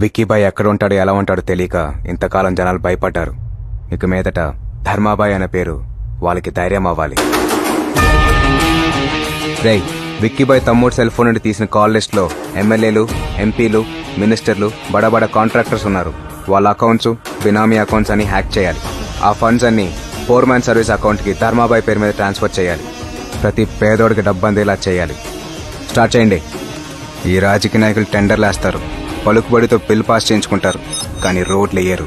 విక్కీబాయ్ ఎక్కడ ఉంటాడో ఎలా ఉంటాడో తెలియక ఇంతకాలం జనాలు భయపడ్డారు. ఇక మీదట ధర్మాబాయ్ అనే పేరు వాళ్ళకి ధైర్యం అవ్వాలి. రేయ్, విక్కీబాయ్ తమ్ముడు సెల్ ఫోన్ నుండి తీసిన కాల్ లిస్ట్ లో ఎమ్మెల్యేలు, ఎంపీలు, మినిస్టర్లు, బడా కాంట్రాక్టర్స్ ఉన్నారు. వాళ్ళ అకౌంట్స్ బినామీ అకౌంట్స్ అని హ్యాక్ చేయాలి. ఆ ఫండ్స్ అన్ని ఫోర్ మ్యాన్ సర్వీస్ అకౌంట్ కి ధర్మాబాయ్ పేరు మీద ట్రాన్స్ఫర్ చేయాలి. ప్రతి పేదోడికి డబ్బు అందేలా చేయాలి. స్టార్ట్ చేయండి. ఈ రాజకీయ నాయకులు టెండర్లు వేస్తారు, పలుకుబడితో బిల్ పాస్ చేయించుకుంటారు, కానీ రోడ్లు వేయరు.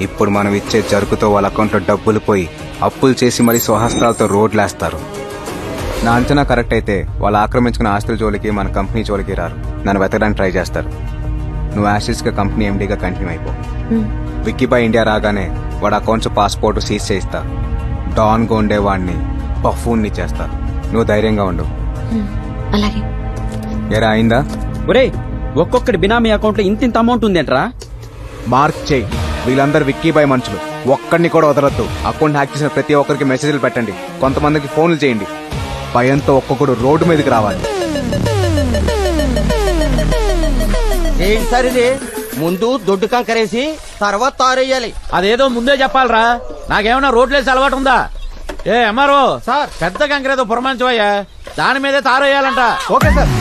ఇప్పుడు మనం ఇచ్చే జరుకుతో వాళ్ళ అకౌంట్లో డబ్బులు పోయి అప్పులు చేసి మరీ స్వహస్తాలతో రోడ్లు వేస్తారు. నా అంచనా కరెక్ట్ అయితే వాళ్ళు ఆక్రమించుకున్న ఆస్తుల జోలికి మన కంపెనీ జోలికి రారు. నన్ను వెతకడానికి ట్రై చేస్తారు. నువ్వు యాసిడ్స్గా కంపెనీ ఎండీగా కంటిన్యూ అయిపో. విక్కీబాయ్ ఇండియా రాగానే వాడు అకౌంట్స్ పాస్పోర్ట్ సీజ్ చేయిస్తా. డాన్ గా ఉండేవాడిని బఫూన్ని చేస్తా. నువ్వు ధైర్యంగా ఉండు. అలాగే. ఎరా అయిందా? ఒరేయ్, ఒక్కొక్కటి బినామీ అకౌంట్ లో ఇంత అమౌంట్ ఉందేంట్రా? మార్క్ చేయి. వీళ్ళందరూ విక్కీబాయ్ మనుషులు. ఒక్కడిని కూడా వదలొద్దు. అకౌంట్ హ్యాక్ చేసిన ప్రతి ఒక్కరికి మెసేజ్లు పెట్టండి. కొంతమందికి ఫోన్లు చేయండి. భయంతో ఒక్కొక్కడు రోడ్డు మీదకి రావాలి. ఏంటి సార్ ఇది? ముందు దొడ్డు కంకరేసి తర్వాత తారేయాలి. అదేదో ముందే చెప్పాలరా. నాకేమన్నా రోడ్లేసి అలవాటు ఉందా? ఏ ఎంఆర్ఓ సార్, పెద్ద కంకరేదో పురమాంచవయ్యా, దాని మీదే తారేయాలంట. Okay sir.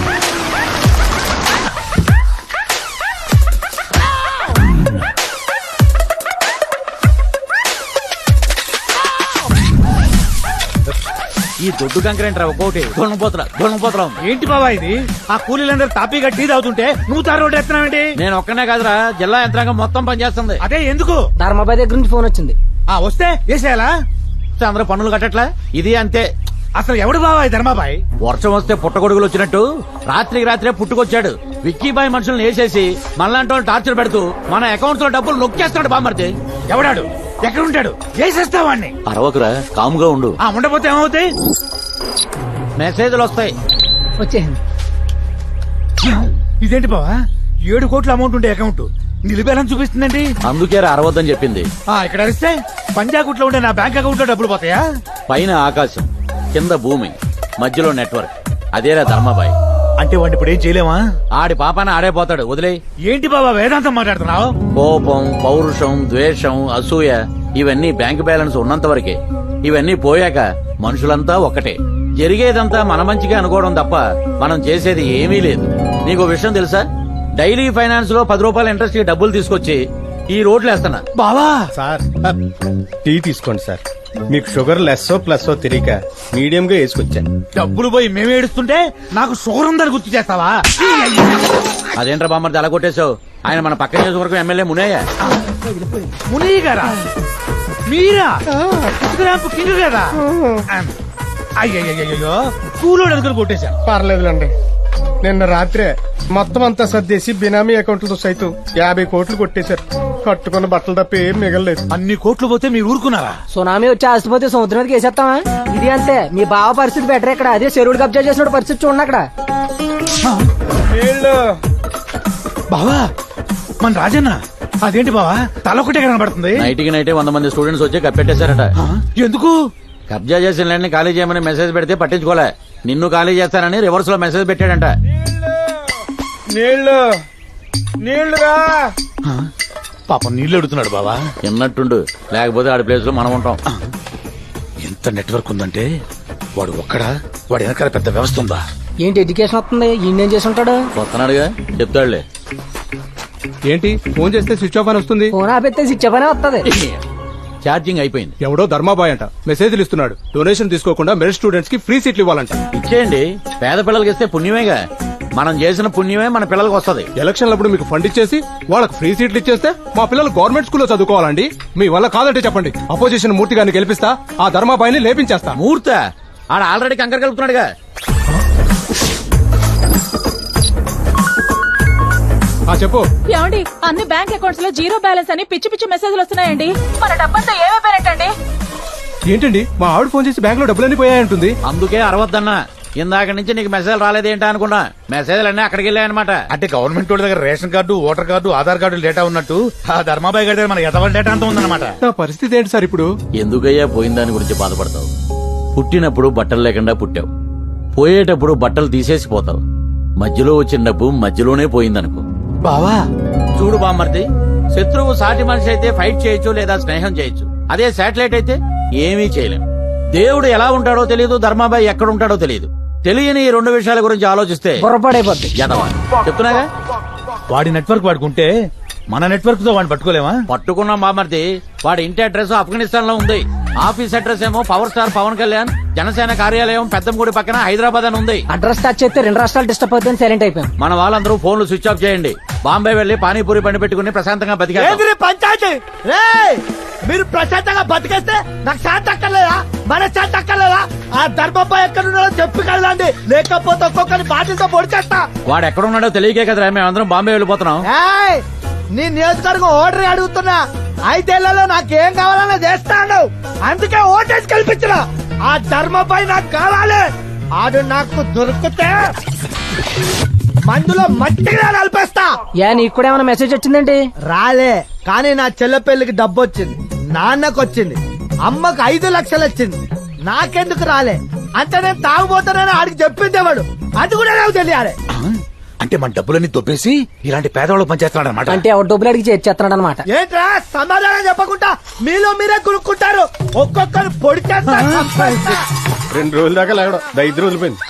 ఈ దొడ్డు కంకరేంట్రా ఒక్కోటి దొంగపోతురా. ఏంటి బాబా ఇది? ఆ కూలీలందరూ తాపీగా టీ తాగుతుంటే నువ్వు తారు రోడ్డు ఎత్తున్నావేంటి? నేను ఒక్కనే కాదురా, జిల్లా యంత్రాంగం మొత్తం పనిచేస్తుంది. అదే ఎందుకు? ధర్మాబాయ్ దగ్గర నుంచి ఫోన్ వచ్చింది. వస్తే వేసేయాలా? అందరూ పన్నులు కట్టట్లా? ఇది అంతే. అసలు ఎవడు బాబా ఈ ధర్మాబాయ్? వర్షం వస్తే పుట్టగొడుగులు వచ్చినట్టు రాత్రికి రాత్రే పుట్టుకొచ్చాడు. విక్కీబాయ్ మనుషులను వేసేసి మనలాంటి వాళ్ళు టార్చర్ పెడుతూ మన అకౌంట్స్ లో డబ్బులు నొక్కేస్తాడు. బామ్మర్ది ఎవడాడు? ఎక్కడుంటాడు? వేసేస్తావాడిని. అరవకురా, కాముగా ఉండు. ఉండపోతే ఏమవుతాయి? మెసేజ్లు వస్తాయి. వచ్చేసింది. ఇదేంటి బావా, 7 కోట్ల అమౌంట్ ఉండే అకౌంట్ నిలిపేయాలని చూపిస్తుందండి. అందుకే అరవద్దని చెప్పింది. ఇక్కడ అరిస్తే పంజాగుట్లో ఉండే నా బ్యాంక్ అకౌంట్ లో డబ్బులు పోతాయా? పైన ఆకాశం, కింద భూమి, మధ్యలో నెట్వర్క్. అదేరా ధర్మాబాయ్. అంటే వాడిని ఇప్పుడు ఏం చేయలేమా? ఆడి పాపాన ఆడే పోతాడు. వదిలే. ఏంటి బాబా వేదాంతం మాట్లాడుతున్నావు? కోపం, పౌరుషం, ద్వేషం, అసూయ ఇవన్నీ బ్యాంక్ బ్యాలెన్స్ ఉన్నంత వరకే. ఇవన్నీ పోయాక మనుషులంతా ఒక్కటే. జరిగేదంతా మన మంచిగా అనుకోవడం తప్ప మనం చేసేది ఏమీ లేదు. నీకు విషయం తెలుసా? డైలీ ఫైనాన్స్ లో 10 రూపాయల ఇంట్రెస్ట్ కి డబ్బులు తీసుకొచ్చి ఈ రోడ్లు వేస్తున్నా. బావా సార్, టీ తీసుకోండి సార్. మీకు షుగర్ లెస్సో ప్లస్సో తెలియక మీడియం గా వేసుకొచ్చాను. డబ్బులు పోయి మేము ఏడుస్తుంటే నాకు షుగర్ ఉందని గుర్తు చేస్తావా? అదేంట్రా బామ్మర్ది అలా కొట్టేశావు? ఆయన మన పక్క నియోజకవర్గం ఎమ్మెల్యే మునయ్య. మునయ్య గారా? మీరా? కింగ్ కదా? అయ్యయ్యో, కూలోడు అనుకుని కొట్టేశాను. పర్లేదులండి. నిన్న రాత్రే మొత్తం అంతా సర్దేసి బినామీ అకౌంట్లతో సైతం 50 కోట్లు కొట్టేశారు. కట్టుకున్న బట్టలు తప్ప ఏం మిగలలేదు. అన్ని కోట్లు పోతే మీరు ఊరుకున్నారా? సునామీ వచ్చి ఆస్తిపోతే సముద్రం మీదకి వేసేస్తావా? ఇది అంతే. మీ బావ పరిస్థితి బెటర్. ఇక్కడ అదే చెరువులు కబ్జా చేసిన పరిస్థితి చూడండి. అక్కడ బావా మన రాజన్న అదేంటి బావా తలొకటే కనబడుతుంది? నైట్కి నైటే 100 మంది స్టూడెంట్స్ వచ్చి కప్పెట్టేశారట. ఎందుకు? కబ్జా చేసిన ల్యాండ్ ఖాళీ చేయమని మెసేజ్ పెడితే పట్టించుకోలే. నిన్ను ఖాళీ చేస్తానని రివర్స్ లో మెసేజ్ పెట్టాడంట. నీళ్లుగా పాపం నీళ్లు అడుగుతున్నాడు బావా. ఎన్నట్టుండు, లేకపోతే ఆడి ప్లేస్ లో మనం ఉంటాం. ఎంత నెట్వర్క్ ఉందంటే వాడు ఒక్కడా? వాడి వెనకాల పెద్ద వ్యవస్థ ఉందా? ఏంటి ఎడ్యుకేషన్ వస్తుంది? ఈయన చేసి ఉంటాడు. వస్తున్నాడుగా, చెప్తాడులే. ఏంటి ఫోన్ చేస్తే స్విచ్ ఆఫ్ అని వస్తుంది? ఫోన్ ఆపెత్తే చెప్పనే వస్తుంది. ఛార్జింగ్ అయిపోయింది. ఎవడో ధర్మాబాయ్ అంట మెసేజ్లు ఇస్తున్నాడు. డొనేషన్ తీసుకోకుండా మెరిట్ స్టూడెంట్స్ కి ఫ్రీ సీట్లు ఇవ్వాలంట. ఇచ్చేయండి, పేద పిల్లలకి ఇస్తే పుణ్యమేగా. మనం చేసిన పుణ్యమే మన పిల్లలకు వస్తుంది. ఎలక్షన్లప్పుడు మీకు ఫండ్ ఇచ్చేసి వాళ్ళకి ఫ్రీ సీట్లు ఇచ్చేస్తే మా పిల్లలు గవర్నమెంట్ స్కూల్లో చదువుకోవాలండి. మీ వల్ల కాదంటే చెప్పండి. అపోజిషన్ మూర్తి గారిని గెలిపిస్తా, ఆ ధర్మాబాయిని లేపించేస్తా. మూర్త ఆడ ఆల్రెడీ కంకర కలుపుతున్నాడుగా. చెప్పు. ఏమండి, అన్ని బ్యాంక్ అకౌంట్స్ లో జీరో బ్యాలెన్స్ అని పిచ్చి పిచ్చి మెసేజ్లు వస్తున్నాయండి. మన డబ్బంతా ఏమైపోయినట్టండి? ఏంటండి మా ఆవిడ ఫోన్ చేసి బ్యాంక్ లో డబ్బులన్నీ పోయాయంటుంది. అందుకే అరవద్దన్నా. ఇందాక నుంచి నీకు మెసేజ్ రాలేదేంటా అనుకున్నా. మెసేజ్లు అన్నీ అక్కడికి వెళ్ళాయన్నమాట. అంటే గవర్నమెంట్ వాళ్ళ దగ్గర ration card, voter card, Aadhaar card data ఉన్నట్టు ఆ ధర్మాబాయ్ గారి దగ్గర మన ఎదవల డేటా అంతా ఉందన్నమాట. నా పరిస్థితి ఏంటి సార్ ఇప్పుడు? ఎందుకయ్యా పోయిన దాని గురించి బాధపడతావు? పుట్టినప్పుడు బట్టలు లేకుండా పుట్టావు, పోయేటప్పుడు బట్టలు తీసేసి పోతావు. మధ్యలో వచ్చిన డబ్బు మధ్యలోనే పోయిందనుకో. బావా చూడు బామ్మర్ది, శత్రువు సాటి మనిషి అయితే ఫైట్ చేయొచ్చు లేదా స్నేహం చేయొచ్చు. అదే శాటిలైట్ అయితే ఏమీ చేయలేం. దేవుడు ఎలా ఉంటాడో తెలియదు, ధర్మాబాయి ఎక్కడ ఉంటాడో తెలియదు. తెలియని ఈ రెండు విషయాల గురించి ఆలోచిస్తే పొరపాడైపోద్ది. యదవా. చెప్తున్నాగా, వాడి నెట్వర్క్ వాడుకుంటే మన నెట్వర్క్ తో వాడిని పట్టుకోలేమా? పట్టుకున్నాం బామ్మర్ది. వాడి ఇంటి అడ్రస్ ఆఫ్ఘనిస్తాన్ లో ఉంది. ఆఫీస్ అడ్రస్ ఏమో పవర్ స్టార్ పవన్ కళ్యాణ్ జనసేన కార్యాలయం పెద్దంగుడి పక్కన హైదరాబాద్ అని ఉంది. అడ్రస్ టచ్ చేస్తే 2 రాష్ట్రాలు డిస్టర్బ్ అవుతుంది, సైలెంట్ అయిపోయాం. మన వాళ్ళందరూ ఫోన్లు స్విచ్ ఆఫ్ చేయండి. బాంబే వెళ్లి పానీపూరి బండి పెట్టుకుని ప్రశాంతంగా బతికారు. ఏంది పంచాయతీ? రేయ్, మీరు ప్రశాంతంగా బతికేస్తే నాకు శాంతి అక్కర్లేదా? మన శాంతి అక్కర్లేదా? ఆ ధర్మపై ఎక్కడున్నాడో చెప్పి కలదండి, లేకపోతే ఒక్కొక్కరి బాధ్యతతో పొడిచేస్తా. వాడు ఎక్కడున్నాడో తెలియకే కదరా మేమందరం బాంబే వెళ్ళిపోతున్నాం. ఏయ్, నీ నియోజకవర్గం ఓటరీ అడుగుతున్నా. 5 ఏళ్లలో నాకేం కావాలన్నా చేస్తాను, అందుకే ఓటేసి కల్పించిన. ఆ ధర్మపై నాకు కావాలి. ఆడు నాకు దొరికితే మందులో మట్టిగా నలిపేస్తా. నీకు కూడా ఏమైనా మెసేజ్ వచ్చిందండి? రాలే, కానీ నా చెల్లె పెళ్లికి డబ్బు వచ్చింది, నాన్నకు వచ్చింది, అమ్మకు 5 లక్షలు వచ్చింది. నాకెందుకు రాలే అంటే నేను తాగుపోతానని ఆడికి చెప్పింది ఎవడు? అది కూడా నాకు తెలియాలి. అంటే మన డబ్బులన్నీ దొబ్బేసి ఇలాంటి పేదవాళ్ళకి పనిచేస్తున్నాడు అనమాట. అంటే ఎవరు డబ్బులు అడిగి చేస్తున్నాడు అనమాట. ఏంట్రా సమాధానం చెప్పకుండా మీలో మీరే కొనుక్కుంటారు? ఒక్కొక్కరు పొడి చేస్తా. 2 రోజుల దాకా లేవడం 5 రోజులు పోయింది.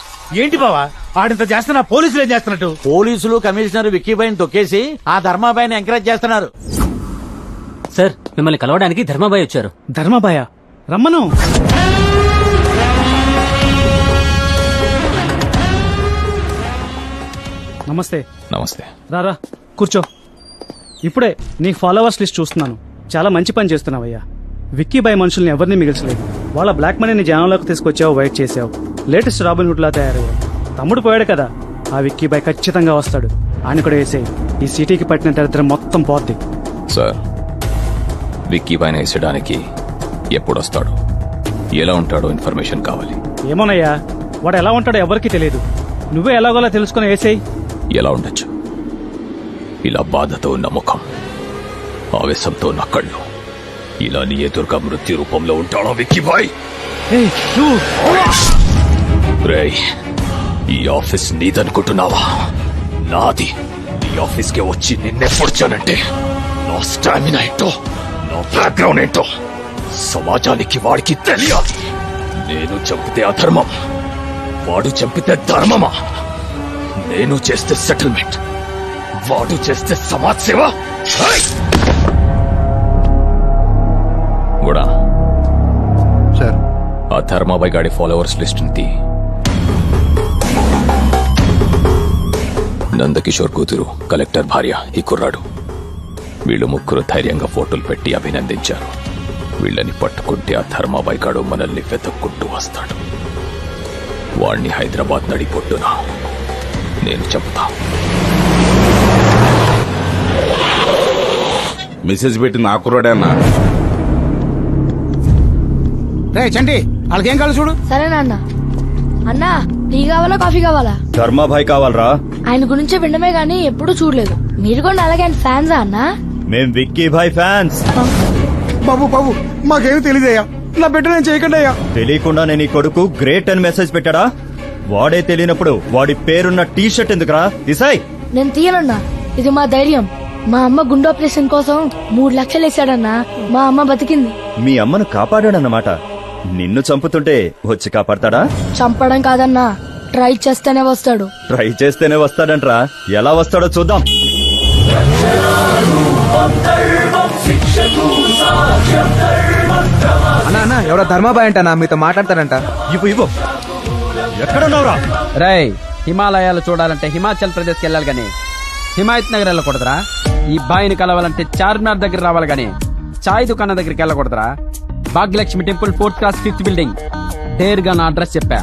ఏంటి బావా ఆడింత చేస్తున్నా, పోలీసులు ఏం చేస్తున్నట్టు? పోలీసులు కమిషనర్ విక్కీబాయిని తొక్కేసి ఆ ధర్మాబాయిని ఎంకరేజ్ చేస్తున్నారు. సార్, మిమ్మల్ని కలవడానికి ధర్మాబాయి వచ్చారు. ధర్మాబాయ రమ్మను. నమస్తే. నమస్తే. రారా కూర్చో. ఇప్పుడే నీ ఫాలోవర్స్ లిస్ట్ చూస్తున్నాను. చాలా మంచి పని చేస్తున్నావయ్యా. విక్కీబాయ్ మనుషుల్ని ఎవరిని మిగిల్చలేదు. వాళ్ళ బ్లాక్ మనీని జనంలోకి తీసుకొచ్చావు, వైట్ చేసావు. లేటెస్ట్ రాబిన్ హుడ్ లా తయారయ్యావు. తమ్ముడు పోయాడు కదా, ఆ విక్కీబాయ్ ఖచ్చితంగా వస్తాడు. ఆయన కూడా వేసేయి. ఈ సిటీకి పట్టిన దరిద్రం మొత్తం పోద్ది. సార్, విక్కీ పైన వేసడానికి ఎప్పుడొస్తాడు, ఎలా ఉంటాడో ఇన్ఫర్మేషన్ కావాలి. ఏమోనయ్యా, వాడు ఎలా ఉంటాడో ఎవరికీ తెలియదు. నువ్వే ఎలాగోలా తెలుసుకుని వేసేయి. ఎలా ఉండొచ్చు? ఇలా బాధతో ఉన్న ముఖం, ఆవేశంతో ఉన్న కళ్ళు, ఇలా నీ ఎదురుగా మృత్యు రూపంలో ఉంటాడో విక్కీబాయ్? ఏయ్, నువ్వు రేయ్, ఈ ఆఫీస్ నీదనుకుంటున్నావా? నాది. నీ ఆఫీస్కి వచ్చి నిన్నే పొడిచానంటే నా స్టామినా ఏంటో, నా బ్యాక్గ్రౌండ్ ఏంటో సమాజానికి వాడికి తెలియాలి. నేను చంపితే అధర్మం, వాడు చంపితే ధర్మమా? నేను చేస్తే సెటిల్మెంట్, వాడు చేస్తే సమాజ్ సేవ. కూడా సార్, ఆ ధర్మాబాయ్ గాడి ఫాలోవర్స్ లిస్ట్ తీ. నందకిషోర్ కూతురు, కలెక్టర్ భార్య ఈ కుర్రాడు. వీళ్ళు ముగ్గురు ధైర్యంగా ఫోటోలు పెట్టి అభినందించారు. వీళ్ళని పట్టుకుంటే ఆ ధర్మాబాయ్ గాడు మనల్ని వెతుక్కుంటూ వస్తాడు. వాణ్ణి హైదరాబాద్ నడిపొట్టున నేను చెప్తా. మెసేజ్ పెట్టి నా కుర్రాడే అన్నా. రే చండి, వాళ్ళకేం కావాలి చూడు. సరేనా అన్న? అన్నా, టీ కావాలా కాఫీ కావాలా? ధర్మాభాయ్ కావాలరా? ఆయన గురించి వినడమే గానీ ఎప్పుడూ చూడలేదు. మీరు కూడా అలాగే ఆయన ఫ్యాన్సా అన్నా? మేం విక్కీ భాయ్ ఫ్యాన్స్. బాబు బాబు మాకేం తెలియదయ్యా, నా బిడ్డ నేను చేయకండి అయ్యా. తెలియకుండా నేను ఈ కొడుకు గ్రేట్ అని మెసేజ్ పెట్టాడా? వాడే తెలియనప్పుడు వాడి పేరున్న టీ షర్ట్ ఎందుకురా? దిశాయ్, నేను తీయనన్నా. ఇది మా ధైర్యం. మా అమ్మ గుండె ఆపరేషన్ కోసం 3 లక్షలు వేసాడన్నా. మా అమ్మ బతికింది. మీ అమ్మను కాపాడాడన్నమాట. నిన్ను చంపుతుంటే వచ్చి కాపాడతాడా? చంపడం కాదన్నా, ట్రై చేస్తేనే వస్తాడు. ట్రై చేస్తేనే వస్తాడంట్రా. ఎలా వస్తాడో చూద్దాం. అన్నా ఎవరో ధర్మాబాయ్ అంటనా మీతో మాట్లాడతాడంట. ఇవ్వు. ఎక్కడున్నావురా? రై, హిమాలయాలు చూడాలంటే హిమాచల్ ప్రదేశ్ కి వెళ్ళాలి గానీ హిమాయత్ నగర్ వెళ్ళకూడదురా. ఈ బాయిని కలవాలంటే చార్మినార్ దగ్గర రావాలి గానీ చాయ్ దుకాణం దగ్గరికి వెళ్ళకూడదురా. Bhagyalakshmi temple 4th class 5th building. డేర్ గా నా అడ్రస్ చెప్పా,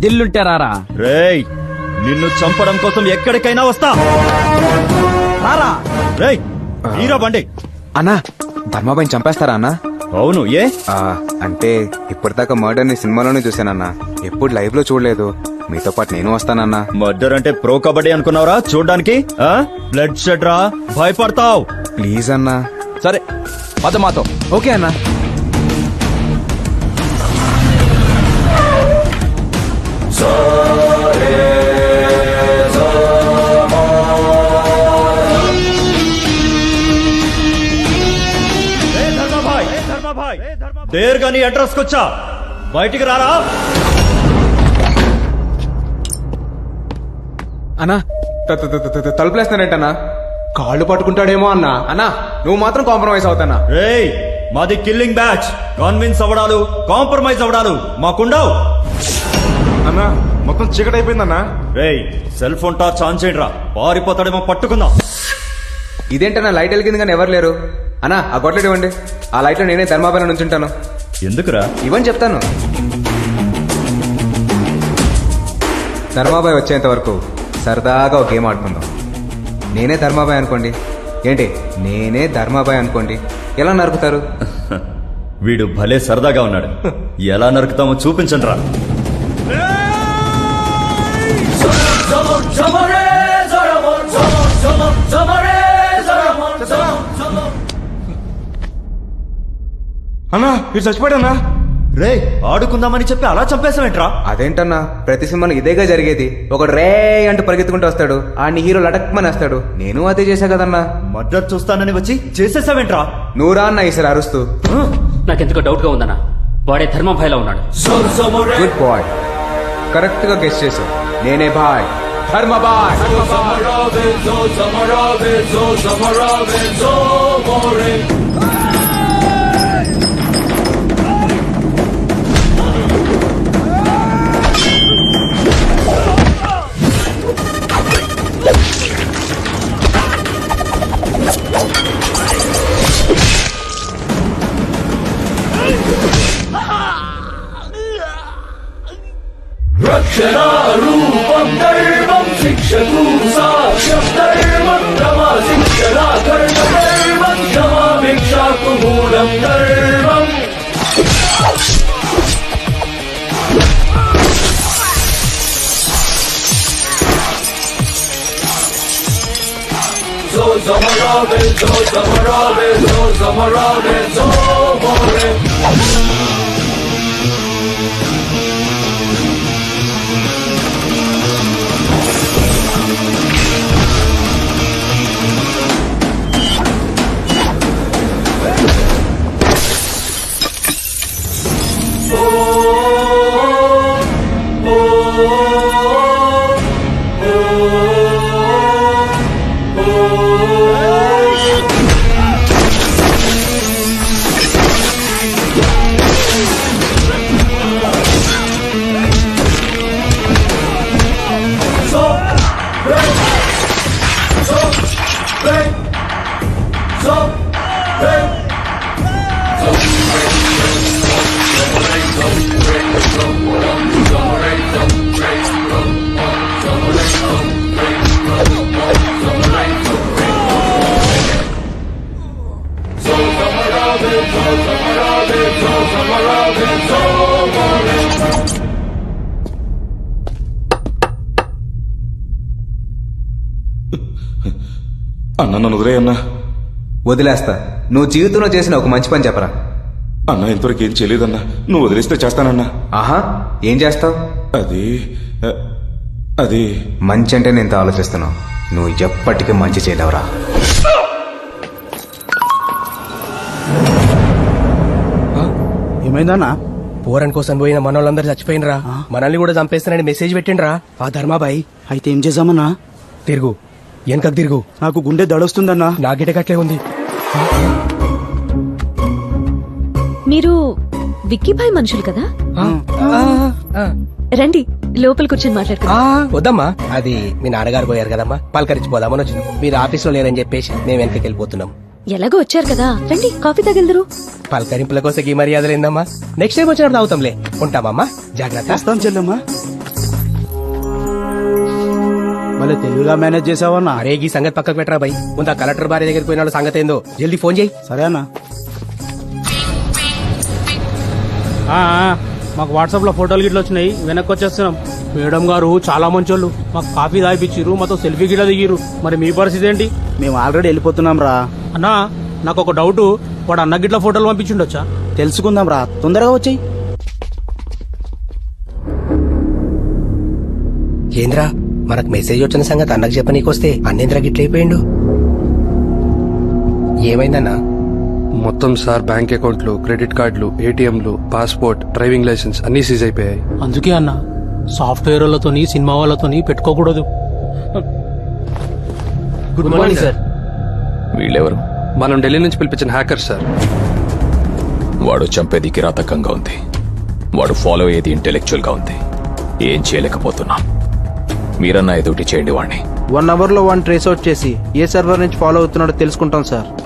దిల్లుంటే రారా. రేయ్, నిన్ను చంపడం కోసం ఎక్కడికైనా వస్తా. రారా. రేయ్, హీరో బండి. అన్నా, ధర్మాబాయిని చంపేస్తారా అన్నా? అవును, ఏ? అంటే ఇప్పటిదాకా మర్డర్ ని సినిమాలోనే చూసానన్నా, ఎప్పుడు లైవ్ లో చూడలేదు. మీతో పాటు నేను వస్తానన్నా. మర్డర్ అంటే ప్రో కబడ్డీ అనుకున్నావురా చూడ్డానికి? బ్లడ్ షెడ్ రా, భయపడతావు. ప్లీజ్ అన్నా. సరే, పద మాతో. ఓకే అన్నా. ధర్మాభాయ్ దేర్గా నీ అడ్రస్ కొచ్చా బయటికి రారా. అన్నా తలుపులేస్తానంటన్నా. కాళ్ళు పట్టుకుంటాడేమో అన్నా. అన్నా నువ్వు మాత్రం కాంప్రమైజ్ అవుతానా? రేయ్ మాది కిల్లింగ్ బ్యాచ్. కన్విన్స్ అవడాలు కాంప్రమైజ్ అవడాలు మాకుండవు. అన్నా మొత్తం చీకటి అయిపోయిందన్నా. రేయ్ సెల్ ఫోన్ టార్చ్ ఆన్ చేయండి రా, పారిపోతాడేమో పట్టుకుందాం. ఇదేంటన్నా లైట్ వెలిగింది కానీ ఎవరు లేరు. అన్నా ఆ గొడ్లెట్ ఇవ్వండి. ఆ లైట్లో నేనే ధర్మాబాయి నుంచుంటాను. ఎందుకురా? ఇవ్వని చెప్తాను. ధర్మాబాయి వచ్చేంత వరకు సరదాగా ఒక గేమ్ ఆడుకుందాం. నేనే ధర్మాబాయి అనుకోండి. ఏంటి నేనే ధర్మాబాయి అనుకోండి. ఎలా నరుకుతారు? వీడు భలే సరదాగా ఉన్నాడు. ఎలా నరుకుతామో చూపించండి రా. అన్నా మీరు చచ్చిపోయాడన్నా. రే ఆడుకుందామని చెప్పి అలా చంపేసావేంట్రా? అదేంటన్నా ప్రతి సినిమాలో ఇదేగా జరిగేది. ఒకడు రే అంటూ పరిగెత్తుకుంటూ వస్తాడు, ఆడిని హీరో లటక్మని వస్తాడు. నేను అదే చేశా కదన్నా. మర్డర్ చూస్తానని వచ్చి చేసేసావేంట్రా? నువ్వురా అన్న ఈసారి అరుస్తూ. నాకెందుకో డౌట్ గా ఉందన్నా, వాడే ధర్మభాయ్లా ఉన్నాడు. గుడ్ బాయ్, కరెక్ట్ గా గెస్ చేసావు. నేనే బాయ్, ధర్మబాయ్. రూపం ధర్మం శిక్షకు సాక్ష్యం ధర్మం క్షమా శిక్షలా కర్మ ధర్మం క్షమా భిక్షాకు మూలం ధర్మం. సో సమరావే సో సమరావే సో సమరావే సో మోరే. అన్న నన్ను వదిలేయన్నా. వదిలేస్తా. నువ్వు జీవితంలో చేసిన ఒక మంచి పని చెప్పరా. అన్న ఇంతవరకు ఏం చేయలేదన్నా. నువ్వు వదిలేస్తే చేస్తానన్నా. ఆహా ఏం చేస్తావు? అది మంచి అంటే నేను ఆలోచిస్తున్నావు. నువ్వు ఎప్పటికీ మంచి చేయలేవురా. ఏమైందన్నా? పోరన్ కోసం పోయిన మనోళ్ళందరూ చచ్చిపోయినరా, మనల్ని కూడా చంపేస్తానని మెసేజ్ పెట్టిండ్రా ఆ ధర్మాబాయి. అయితే ఏం చేద్దామన్నా? తిరుగు, వెనకకు తిరుగు. నాకు గుండె దడొస్తుందన్నా. నా గిటకట్లే ఉంది. మీరు విక్కీభాయ్ మనుషులు కదా? రండి లోపల కూర్చొని మాట్లాడుకుందాం. వద్దమ్మా, అది మీ నాన్నగారు పోయారు కదమ్మా, పలకరించిపోదామని వచ్చినాం. మీరు ఆఫీస్ లో లేరని చెప్పేసి మేము వెనకకి వెళ్ళిపోతున్నాం. ఎలాగో వచ్చారు కదా, రండి కాఫీ తగిలిదరు. పలకరింపుల కోసం ఈ మర్యాదలు ఏందమ్మా? నెక్స్ట్ టైం వచ్చినప్పుడు తాగుతాంలే. ఉంటామమ్మా, జాగ్రత్త. వస్తాం చెల్లమ్మా. మళ్ళీ తెలుగుగా మేనేజ్ చేసావన్నా? అరే ఈ సంగతి పక్కకు పెట్టరా బై. ముందు ఆ కలెక్టర్ భార్య దగ్గరికి పోయిన సంగతి ఏందో జల్దీ ఫోన్ చేయి. సరే అన్నా. మాకు వాట్సాప్ లో ఫోటోలు గిట్ల వచ్చినాయి, వెనక్కి వచ్చేస్తున్నాం. మేడం గారు చాలా మంచోళ్ళు, మాకు కాఫీ తాగిపిచ్చిర్రు, మాతో సెల్ఫీ గిట్ల దిగిరు. మరి మీ పరిస్థితి ఏంటి? మేము ఆల్రెడీ వెళ్ళిపోతున్నాం రా. అన్నా నాకు ఒక డౌట్, వాడు అన్న గిట్ల ఫోటోలు పంపించుండొచ్చా? తెలుసుకుందాం రా, తొందరగా వచ్చాయి. ఏంద్రా మనకు మెసేజ్ వచ్చిన సంగతి అన్నకు చెప్పనీకొస్తే అన్నేంద్ర గిట్లయిపోయిండు. ఏమైందన్నా? మొత్తం సార్ బ్యాంక్ అకౌంట్లు, క్రెడిట్ కార్డులు, ఏటీఎంలు, పాస్పోర్ట్, డ్రైవింగ్ లైసెన్స్ అన్ని సీజ్ అయిపోయాయి. అందుకే అన్న సాఫ్ట్వేర్ వాళ్ళతోని సినిమా వాళ్ళతోని పెట్టుకోకూడదు. Good morning sir. వీళ్ళెవరు? మనం ఢిల్లీ నుంచి పిలిపించిన హ్యాకర్ సార్. వాడు చంపేది కిరాతకంగా ఉంది, వాడు ఫాలో అయ్యేది ఇంటెలెక్చువల్ గా ఉంది. ఏం చేయలేకపోతున్నాం. మీరన్నా ఎదుటి చేయండి వాడిని. 1 అవర్ లో వాడిని ట్రేస్ అవుట్ చేసి ఏ సర్వర్ నుంచి ఫాలో అవుతున్నాడో తెలుసుకుంటాం సార్.